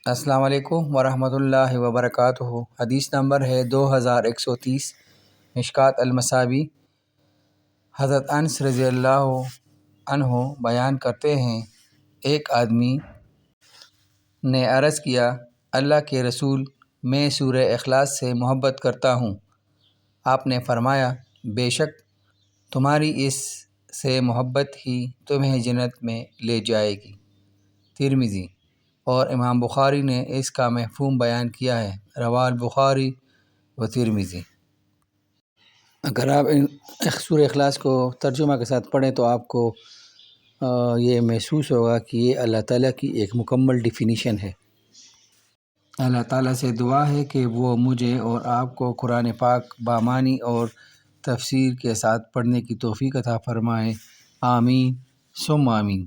السلام علیکم ورحمۃ اللہ وبرکاتہ۔ حدیث نمبر ہے 2130، مشکوٰۃ المصابیح۔ حضرت انس رضی اللہ عنہ بیان کرتے ہیں، ایک آدمی نے عرض کیا، اللہ کے رسول، میں سورہ اخلاص سے محبت کرتا ہوں۔ آپ نے فرمایا، بے شک تمہاری اس سے محبت ہی تمہیں جنت میں لے جائے گی۔ ترمذی اور امام بخاری نے اس کا مفہوم بیان کیا ہے، رواہ البخاری و ترمذی۔ اگر آپ سورہ اخلاص کو ترجمہ کے ساتھ پڑھیں تو آپ کو یہ محسوس ہوگا کہ یہ اللہ تعالیٰ کی ایک مکمل ڈیفینیشن ہے۔ اللہ تعالیٰ سے دعا ہے کہ وہ مجھے اور آپ کو قرآن پاک بامعنی اور تفسیر کے ساتھ پڑھنے کی توفیق عطا فرمائے، آمین ثم آمین۔